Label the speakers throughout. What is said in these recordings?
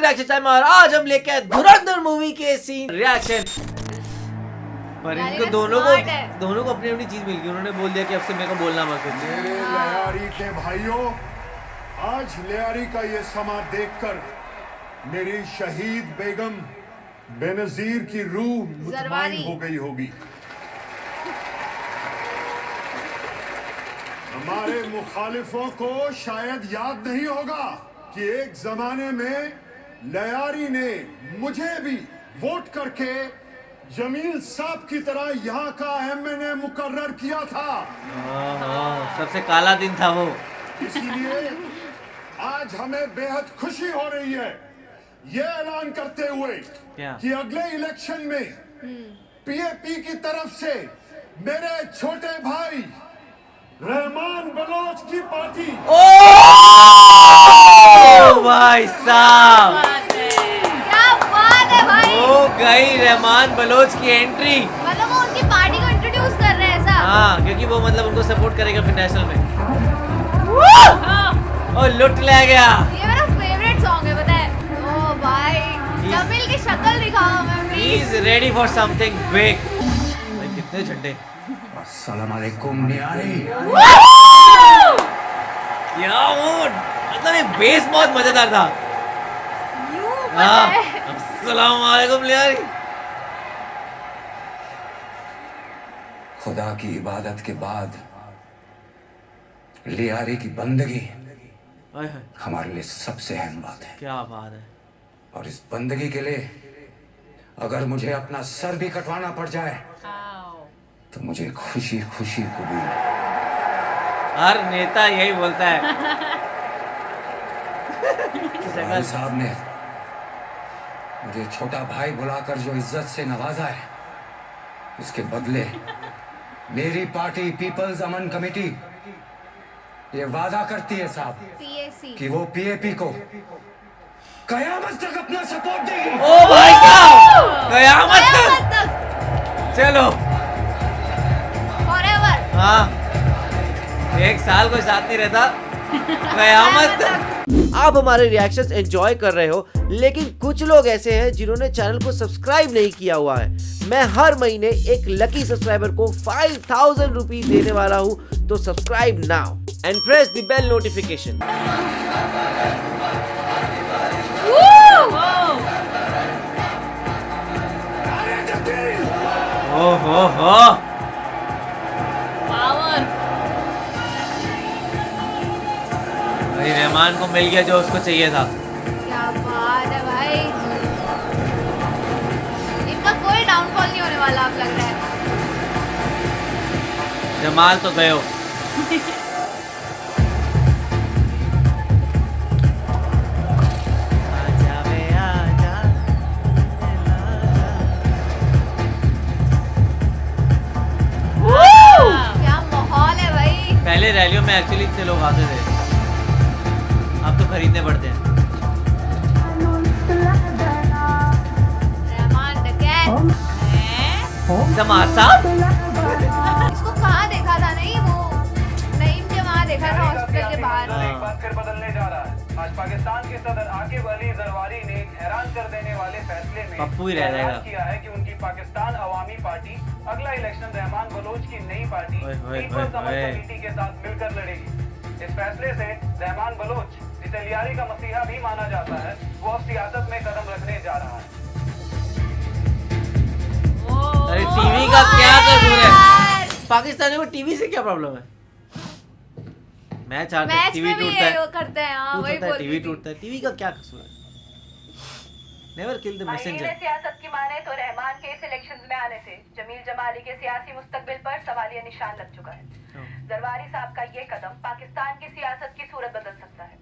Speaker 1: Reaction time और आज हम लेके आए धुरंधर मूवी के सीन रिएक्शन। पर इनको दोनों को अपनी अपनी चीज मिल गई। उन्होंने बोल दिया कि अब से मेरे को बोलना मत कुछ।
Speaker 2: मेरे लियारी के भाइयों, आज लियारी का ये समा देखकर मेरी शहीद बेगम बेनजीर की रूह मुतमईन हो गई होगी। हमारे मुखालिफों को शायद याद नहीं होगा कि एक जमाने में लियारी ने मुझे भी वोट करके जमील साहब की तरह यहाँ का एमएनए मुकर्रर किया था।
Speaker 1: सबसे काला दिन था वो।
Speaker 2: इसीलिए आज हमें बेहद खुशी हो रही है ये ऐलान करते हुए कि अगले इलेक्शन में पीएपी की तरफ से मेरे छोटे भाई रहमान बलोच की पार्टी।
Speaker 1: ओ भाई साहब,
Speaker 3: क्या बात है भाई।
Speaker 1: हो गई रहमान बलोच की एंट्री।
Speaker 3: मतलब वो उनकी पार्टी को इंट्रोड्यूस कर रहे हैं ऐसा।
Speaker 1: हाँ, क्योंकि वो मतलब उनको सपोर्ट करेगा फिर नेशनल में। और लुट ले गया।
Speaker 3: ये मेरा फेवरेट सॉन्ग है, पता है। ओ भाई, जमील की शक्ल दिखाओ हमें please.
Speaker 1: He is ready for something big। भाई कितने झंडे।
Speaker 2: अस्सलाम वालेकुम नियारी।
Speaker 1: क्या मूड, मतलब ये बेस बहुत मजेदार था। अस्सलाम वालेकुम लियारी।
Speaker 4: खुदा की इबादत के बाद लियारी की बंदगी हमारे लिए सबसे अहम बात है।
Speaker 1: क्या बात है।
Speaker 4: और इस बंदगी के लिए अगर मुझे अपना सर भी कटवाना पड़ जाए तो मुझे खुशी खुशी कबूल है।
Speaker 1: हर नेता यही बोलता है।
Speaker 4: भाई साहब ने मुझे छोटा भाई बुलाकर जो इज्जत से नवाजा है, उसके बदले मेरी पार्टी पीपल्स अमन कमेटी ये वादा करती है साहब
Speaker 3: पीएसी
Speaker 4: कि वो पीएपी को कयामत तक अपना सपोर्ट देगी।
Speaker 1: ओ भाई साहब, कयामत तक। चलो
Speaker 3: फॉरएवर।
Speaker 1: हाँ, एक साल कोई साथ नहीं रहता, कयामत तक। आप हमारे रिएक्शंस एंजॉय कर रहे हो, लेकिन कुछ लोग ऐसे हैं जिन्होंने चैनल को सब्सक्राइब नहीं किया हुआ है। मैं हर महीने एक लकी सब्सक्राइबर को 5000 रुपीज देने वाला हूँ, तो subscribe now and press the bell notification. ओहो
Speaker 3: पावर।
Speaker 1: भाई रहमान को मिल गया जो उसको चाहिए था।
Speaker 3: क्या बात है भाई, इनका कोई डाउनफॉल नहीं होने वाला अब लग रहा है।
Speaker 1: जमाल तो गयो।
Speaker 3: क्या माहौल है भाई।
Speaker 1: पहले रैलियों में एक्चुअली इतने लोग आते थे, अब तो खरीदने पड़ते हैं।
Speaker 3: रहमान डकैत
Speaker 1: तमाशा।
Speaker 3: इसको कहाँ देखा था? नहीं, वो नईम के वहाँ देखा था, हॉस्पिटल के बाहर।
Speaker 5: एक बार फिर बदलने जा रहा है। आज पाकिस्तान के सदर आकिब अली जरवारी ने एक हैरान कर देने वाले फैसले में
Speaker 1: पप्पू ही रह जाएगा।
Speaker 5: ऐलान किया है कि उनकी पाकिस्तान अवामी पार्टी अगला इलेक्शन रहमान बलोच की नई पार्टी पीपल्स अमन कमेटी के साथ मिलकर लड़ेगी। इस फैसले से रहमान बलोच, जिसे लियारी का मसीहा भी माना जाता है, वो अब सियासत में कदम रखने जा रहा है।
Speaker 1: अरे टीवी का क्या कसूर है? पाकिस्तानियों को टीवी से क्या प्रॉब्लम है? मैच हारते हैं, टीवी टूटता है,
Speaker 3: वो करते हैं। हाँ, वही बोलती
Speaker 1: टीवी
Speaker 3: थी।
Speaker 1: टूटता है, टीवी का क्या कसूर है? Never kill the messenger.
Speaker 6: सियासत की माने तो रहमान के इस इलेक्शंस में आने से जमील जमाली के सियासी मुस्तकबिल पर सवालिया निशान लग चुका है। जरवारी साहब का ये कदम पाकिस्तान की सियासत की सूरत बदल सकता है।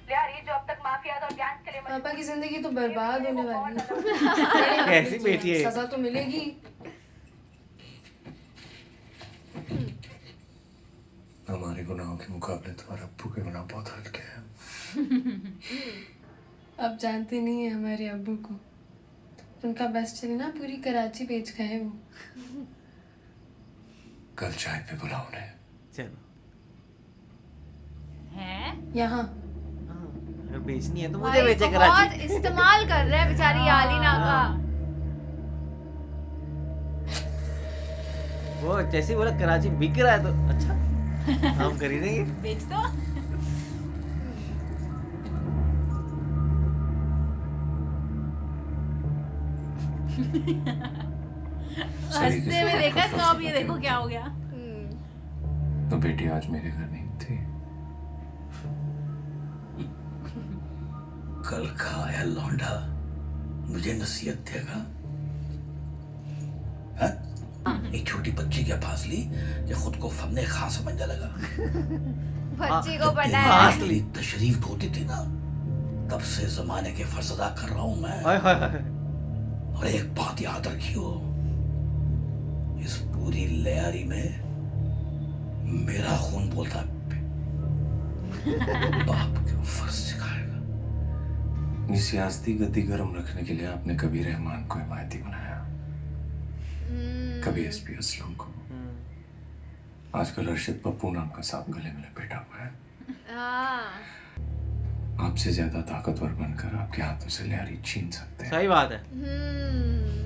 Speaker 6: लियारी जो अब तक माफियाज और गैंग्स के लिए
Speaker 7: पापा की जिंदगी तो बर्बाद होने वाली है।
Speaker 1: कैसी बेटी है?
Speaker 7: सजा तो मिलेगी।
Speaker 4: हमारे गुनाहों के मुकाबले तुम्हारे अब्बू के गुनाह बहुत हल्के हैं।
Speaker 7: अब जानते नहीं है हमारे अब्बू को, उनका बेस्ट चले ना पूरी कराची बेच गए वो।
Speaker 4: कल चाय पे बुलाओ उन्हें।
Speaker 1: चलो
Speaker 3: हैं?
Speaker 7: यहाँ
Speaker 1: अगर बेचनी है तो मुझे
Speaker 3: भाई
Speaker 1: बेचे
Speaker 3: बहुत
Speaker 1: कराची।
Speaker 3: इस्तेमाल कर रहे हैं बेचारी यालिना का।
Speaker 1: वो जैसे ही बोला कराची बिक रहा है तो अच्छा हम खरीदेंगे।
Speaker 8: बेच दो। हंसते हुए देखा तो अब ये देखो क्या हो गया।
Speaker 4: तो बेटी आज मेरे घर नहीं थी, कल का आया लौंडा मुझे नसीहत देगा। हाँ? एक छोटी बच्ची क्या फांस ली कि खुद को फमने खां समझने लगा।
Speaker 3: बच्ची को
Speaker 4: जब
Speaker 3: पता
Speaker 4: तेरी
Speaker 3: है।
Speaker 4: असली तशरीफ होती थी ना, तब से जमाने के फर्ज अदा कर रहा हूं मैं।
Speaker 1: हाय हाय हाय।
Speaker 4: और एक बात याद रखियो, इस पूरी लयारी में मेरा खून बोलता है। बाप के फर्ज सिखाएगा। सियासती गति गर्म रखने के लिए आपने कभी रहमान को हिमायती बनाया, कभी एसपी असलम को, आजकल अर्शद पप्पू नाम का सांप गले में लपेटा हुआ है।
Speaker 3: हाँ
Speaker 4: आपसे ज्यादा ताकतवर बनकर आपके हाथों से लियारी छीन सकते हैं।
Speaker 1: सही बात है।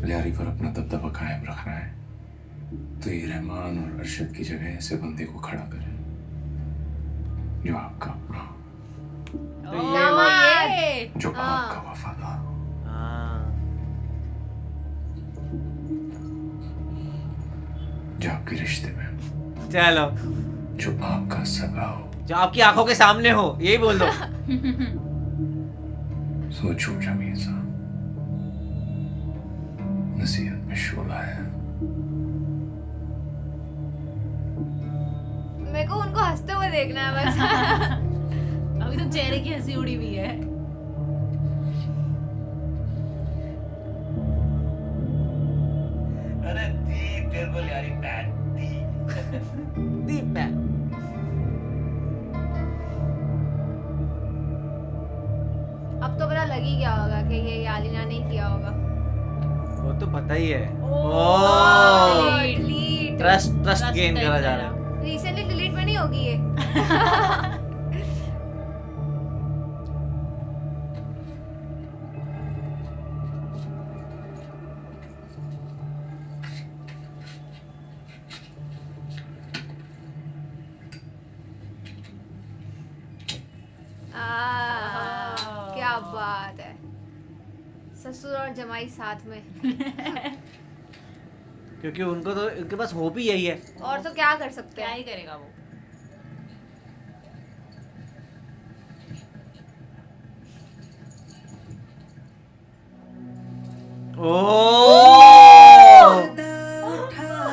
Speaker 4: लियारी पर अपना दबदबा कायम रखना है तो ये रहमान और अरशद की जगह ऐसे बंदे को खड़ा करें जो आपका अपना हो,
Speaker 3: दामाद।
Speaker 4: जो आपका वफादार हो,
Speaker 1: हाँ
Speaker 4: जो आपके रिश्ते में हो,
Speaker 1: चलो
Speaker 4: जो आपका सगा हो।
Speaker 1: जो आपकी आंखों के सामने हो, यही बोल दो।
Speaker 4: सोचो जमीर साहब, नसीहत में शोला है।
Speaker 3: मेरे को उनको हंसते हुए देखना है बस।
Speaker 8: अभी तो चेहरे की हंसी उड़ी हुई है।
Speaker 9: अरे दी तेरे को यारी पैट दी।
Speaker 1: दीप है।
Speaker 3: अब तो पता लग ही गया होगा कि ये यालिना नहीं किया होगा।
Speaker 1: वो तो पता ही है।
Speaker 3: डिलीट।
Speaker 1: ट्रस्ट गेन करा जा रहा है।
Speaker 3: रिसेंटली डिलीट में नहीं होगी ये। क्या बात है, ससुर और जमाई साथ में।
Speaker 1: क्योंकि उनको तो उनके पास होप ही यही है।
Speaker 3: और तो क्या कर सकते
Speaker 8: क्या
Speaker 3: हैं।
Speaker 8: ही करेगा वो।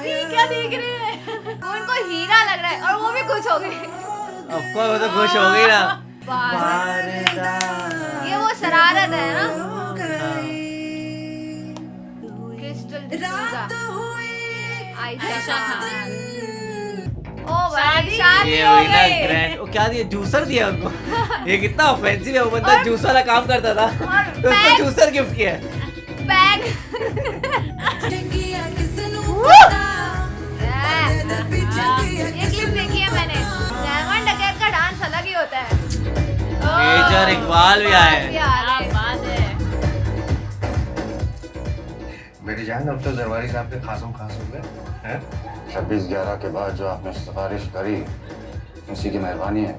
Speaker 8: ये क्या देख रहे हैं?
Speaker 3: वो उनको हीरा लग रहा है और वो भी खुश हो गए।
Speaker 1: ऑफ कोर्स वो तो खुश हो गई ना।
Speaker 3: ये वो शरारत है ना। क्रिस्टल डिसूजा, आयशा खान। ओ भाई शादी
Speaker 1: ये
Speaker 3: हो
Speaker 1: हुई ना
Speaker 3: गई।
Speaker 1: ग्रैंड। वो क्या दिया, जूसर दिया उनको। ये कितना ऑफेंसिव है। वो बंदा जूस वाला काम करता था तो उसको जूसर गिफ्ट किया है।
Speaker 3: बैग। ये क्लिप देखी है मैंने। रहमान डकैत का डांस अलग ही होता है।
Speaker 1: मेजर इकबाल भी आए हैं।
Speaker 8: क्या बात है।
Speaker 10: बेटी जान, अब तो दरबारी साहब के खासम खास हो गए हैं।
Speaker 4: 26/11 के बाद जो आपने सिफारिश करी, उसी की मेहरबानी है।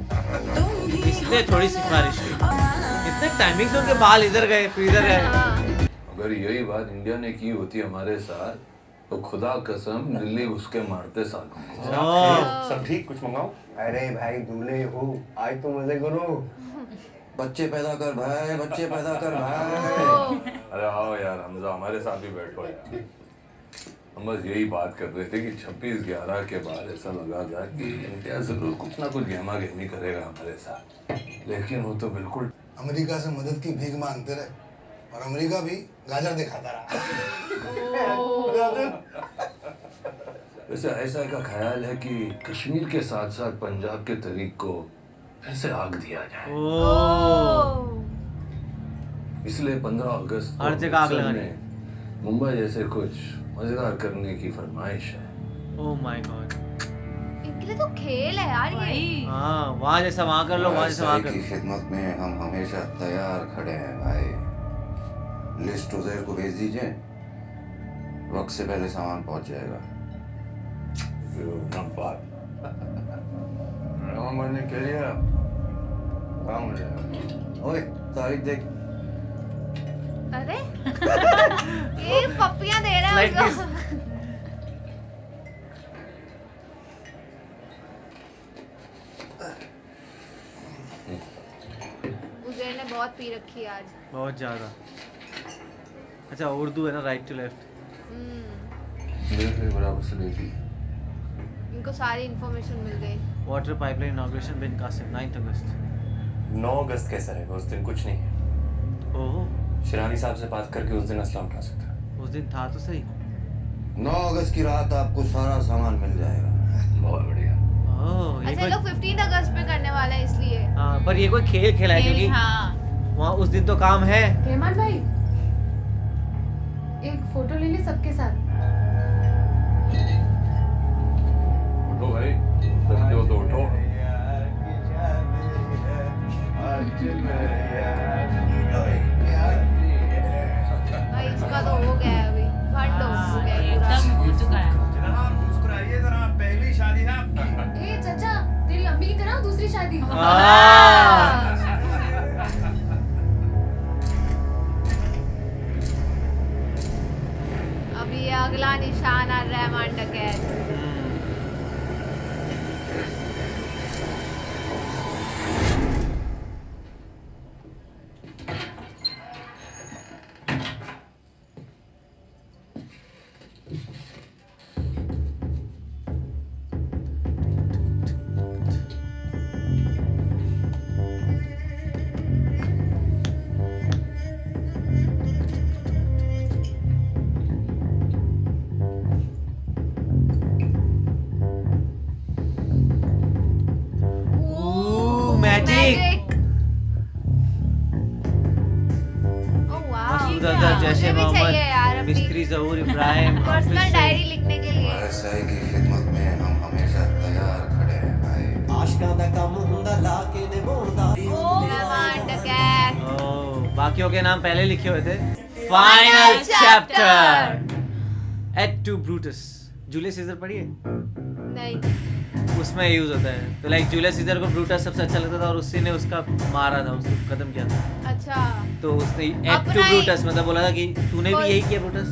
Speaker 1: इसने थोड़ी सिफारिश की। इतने टाइमिंग से उनके बाल इधर गए फिर इधर गए।
Speaker 11: अगर यही बात इंडिया ने की होती हमारे साथ तो खुदा कसम दिल्ली उसके मारते साथ।
Speaker 10: सब ठीक, कुछ मंगाओ। अरे भाई दूल्हे हो, आज तो मजे करो।
Speaker 4: बच्चे पैदा कर भाई, बच्चे पैदा कर भाई।
Speaker 11: अरे आओ यार हमजा, हमारे साथ भी बैठो यार। हम बस यही बात कर रहे थे कि 26/11 के बाद ऐसा लगा था कि इंडिया जरूर कुछ ना कुछ गहमा गहमी करेगा हमारे साथ, लेकिन वो तो बिल्कुल
Speaker 2: अमेरिका से मदद की भीख मांगते रहे और अमेरिका भी गाजर दिखाता रहा।
Speaker 11: वैसे ऐसा का ख्याल है कि कश्मीर के साथ साथ पंजाब के तरीक को फिर से आग दिया जाए। इसलिए 15 अगस्त को
Speaker 1: हर जगह आग
Speaker 11: अमृतसर
Speaker 1: लगानी।
Speaker 11: में मुंबई जैसे कुछ मजेदार करने की फरमाइश है।
Speaker 1: Oh my God.
Speaker 3: आपके लिए तो खेल है यार ये।
Speaker 1: हाँ, वहाँ जैसा वहाँ कर लो, वहाँ जैसा वहाँ कर
Speaker 4: की
Speaker 1: लो।
Speaker 4: खिदमत में हम हमेशा तैयार खड़े हैं भाई। लिस्ट उज़ैर को भेज दीजिए, वक्त से पहले सामान पहुंच जाएगा।
Speaker 10: मैंने कह लिया काम हो जाएगा।
Speaker 4: ओए तारीख देख।
Speaker 3: अरे ये पप्पियां दे रहा है
Speaker 1: Like
Speaker 3: उसको। उजैर ने बहुत पी रखी है आज।
Speaker 1: बहुत ज्यादा। अच्छा उर्दू है ना, राइट टू लेफ्ट।
Speaker 10: बराबर से देखी।
Speaker 3: इनको सारी इंफॉर्मेशन मिल गई।
Speaker 1: वाटर पाइपलाइन इनॉग्रेशन बिन कासिम 9 अगस्त।
Speaker 10: 9 अगस्त कैसा रहेगा? उस दिन कुछ नहीं।
Speaker 1: ओह,
Speaker 10: शिरानी साहब से बात करके उस दिन असला उठा सकता।
Speaker 1: उस दिन था तो सही।
Speaker 4: 9 अगस्त की रात आपको सारा सामान मिल जाएगा।
Speaker 10: बहुत बढ़िया।
Speaker 1: ओह, ये
Speaker 3: अच्छा
Speaker 1: कोई
Speaker 3: लोग 15 अगस्त पे करने वाला है इसलिए।
Speaker 1: हाँ, पर ये कोई खेल खेला है क्योंकि
Speaker 8: हाँ
Speaker 1: वहाँ उस दिन तो काम है।
Speaker 7: रहमान भाई एक फोटो ले ले सबके साथ।
Speaker 11: उठो भाई, जल्दी हो तो उठो।
Speaker 3: भाई इसका तो हो गया है अभी, भंड हो गया है पूरा।
Speaker 8: एकदम हो चुका है।
Speaker 9: मुस्कुराइए जरा, पहली शादी है आपकी।
Speaker 7: ए चाचा तेरी अम्मी की तरह दूसरी शादी।
Speaker 1: हाँ।
Speaker 3: अब ये अगला निशाना रहमान डकैत।
Speaker 1: मैजिक।
Speaker 3: ओह वाह,
Speaker 1: मसूद अजहर, जैशे
Speaker 3: मुझे भी चाहिए यार
Speaker 1: मोहम्मद,
Speaker 3: अपनी
Speaker 1: मिस्त्री जहूर इब्राहिम,
Speaker 3: पर्सनल डायरी लिखने के लिए।
Speaker 4: आरएसआई की खिदमत में हम हमेशा तैयार खड़े हैं भाई।
Speaker 3: रहमान डकैत।
Speaker 1: ओह, बाकियों के नाम पहले लिखे हुए थे। Final chapter et tu Brutus. Julius Caesar पढ़िए,
Speaker 3: नहीं
Speaker 1: उसमें यूज होता है। तो लाइक जूलियस सीजर को ब्रूटस सबसे अच्छा लगता था और उसी ने उसका मारा था, उसको खत्म किया था।
Speaker 3: अच्छा
Speaker 1: तो उसने एट
Speaker 3: अपना
Speaker 1: टू
Speaker 3: ही-
Speaker 1: ब्रूटस मतलब बोला था कि तूने भी यही किया ब्रूटस,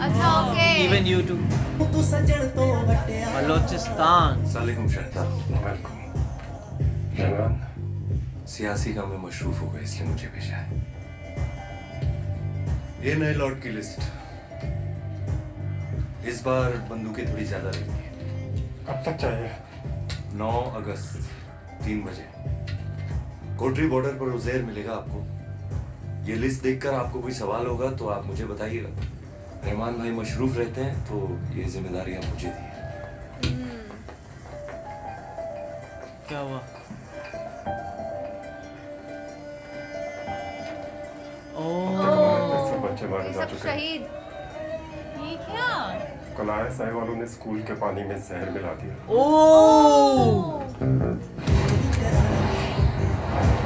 Speaker 3: अच्छा okay.
Speaker 1: Even you too. Balochistan.
Speaker 10: सलाम शहता। रहमान, सियासी काम में मशरूफ हो गए इसलिए मुझे भेजा है। ये नए लॉर्ड की लिस्ट। इस बार बंदूकें थोड़ी ज्यादा रहेंगी।
Speaker 2: कब तक चाहिए?
Speaker 10: 9 अगस्त 3 बजे कोटरी बॉर्डर पर उज़ैर मिलेगा आपको। ये लिस्ट देखकर आपको कोई सवाल होगा तो आप मुझे बताइएगा। रहमान भाई मशरूफ रहते हैं तो ये जिम्मेदारी आप मुझे दी।
Speaker 1: क्या हुआ?
Speaker 2: सब बच्चे मारे जा
Speaker 3: सब
Speaker 2: चुके हैं।
Speaker 3: शहीद।
Speaker 8: ये क्या?
Speaker 2: कल आईएसआई वालों ने स्कूल के पानी में जहर मिला दिया।
Speaker 1: ओह,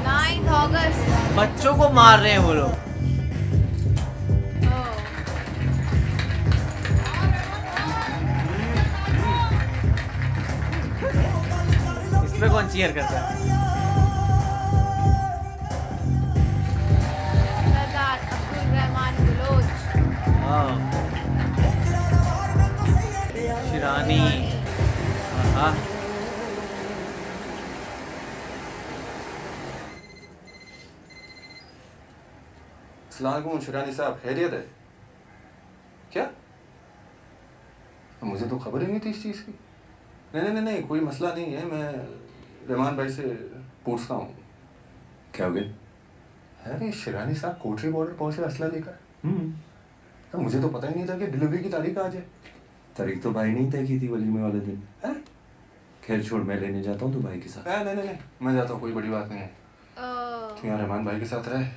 Speaker 3: 9 अगस्त।
Speaker 1: बच्चों को मार रहे हैं वो लोग। इस पे कौन चीयर करता है?
Speaker 3: सरदार अब्दुल रहमान बलोच।
Speaker 1: हाँ, शिरानी। हाँ,
Speaker 10: अस्सलाम शिरानी साहब, खैरियत है क्या? मुझे तो खबर ही नहीं थी इस चीज़ की। नहीं, कोई मसला नहीं है। मैं रहमान भाई से पूछता हूँ। क्या हो गया? अरे शिरानी साहब कोटरी बॉर्डर पहुंचे असला लेकर। तो मुझे तो पता ही नहीं था कि डिलीवरी की तारीख आज है। तारीख तो भाई नहीं तय की थी वलीमे वाले दिन। खैर छोड़, मैं लेने जाता हूँ तो भाई के साथ। नहीं, मैं जाता हूँ, कोई बड़ी बात नहीं है। तू यहाँ रहमान भाई के साथ रहे।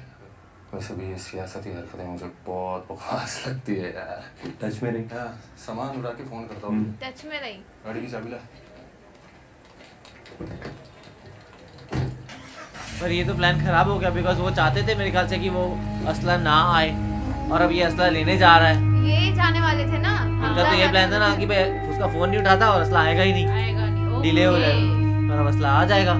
Speaker 10: वैसे भी ये सियासती हरकतें मुझे बहुत बकवास लगती है यार। टच में रही। सामान उड़ा के फोन करता हूँ।
Speaker 3: टच में नहीं।
Speaker 10: गाड़ी की चाबी ला।
Speaker 1: पर ये तो प्लान खराब हो गया, बिकॉज वो चाहते थे मेरे ख्याल से कि वो असला ना आए, और अब ये असला लेने जा रहा है।
Speaker 3: ये जाने वाले थे ना,
Speaker 1: उनका तो ये प्लान था ना कि भाई उसका फोन नहीं उठाता और असला आएगा ही नहीं,
Speaker 8: आएगा नहीं,
Speaker 1: डिले हो
Speaker 8: ओके।
Speaker 1: जाएगा, पर अब असला आ जाएगा।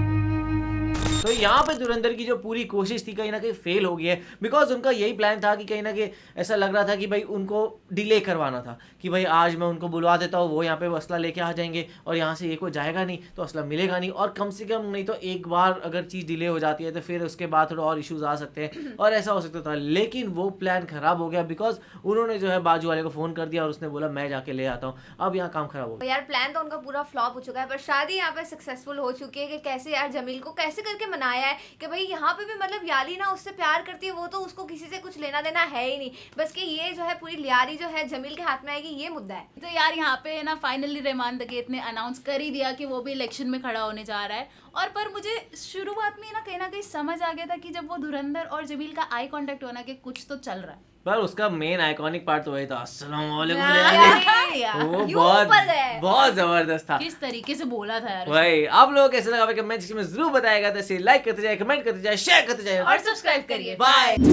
Speaker 1: तो यहाँ पे धुरंधर की जो पूरी कोशिश थी कहीं ना कहीं फेल हो गई है, बिकॉज उनका यही प्लान था कि कहीं ना कहीं ऐसा लग रहा था कि भाई उनको डिले करवाना था, कि भाई आज मैं उनको बुलवा देता हूँ, वो यहाँ पे असला लेके आ जाएंगे और यहाँ से ये कोई जाएगा नहीं तो असला मिलेगा नहीं, और कम से कम नहीं तो एक बार अगर चीज़ डिले हो जाती है तो फिर उसके बाद थोड़ा और इश्यूज आ सकते हैं और ऐसा हो सकता था। लेकिन वो प्लान खराब हो गया, बिकॉज उन्होंने जो है बाजू वाले को फ़ोन कर दिया और उसने बोला मैं जाके ले आता हूँ। अब यहाँ काम खराब हो गया।
Speaker 3: यार प्लान तो उनका पूरा फ्लॉप हो चुका है, पर शादी यहाँ पे सक्सेसफुल हो चुकी है कि कैसे यार जमील को कैसे करके मनाया है कि भाई यहाँ पे भी मतलब याली ना उससे प्यार करती है, वो तो उसको किसी से कुछ लेना देना है ही नहीं, बस कि ये जो है पूरी लियारी जो है जमील के हाथ में आएगी, ये मुद्दा है।
Speaker 8: तो यार यहाँ पे ना फाइनली रहमान दगेत ने अनाउंस कर ही दिया कि वो भी इलेक्शन में खड़ा होने जा रहा है। और पर मुझे शुरुआत में ना कहीं समझ आ गया था कि जब वो धुरंधर और जमील का आई कांटेक्ट होना कि कुछ तो चल रहा है,
Speaker 1: पर उसका मेन आइकॉनिक पार्ट तो वही था, अस्सलाम वालेकुम, वो
Speaker 3: यूं ऊपर गए।
Speaker 1: बहुत जबरदस्त था।
Speaker 8: किस तरीके से बोला था यार।
Speaker 1: भाई आप लोगों को कैसे लगा कमेंट सेक्शन में जरूर बताएगा, तो इसे लाइक करते जाए, कमेंट करते जाए, शेयर करते जाए
Speaker 8: और सब्सक्राइब करिए।
Speaker 1: बाय।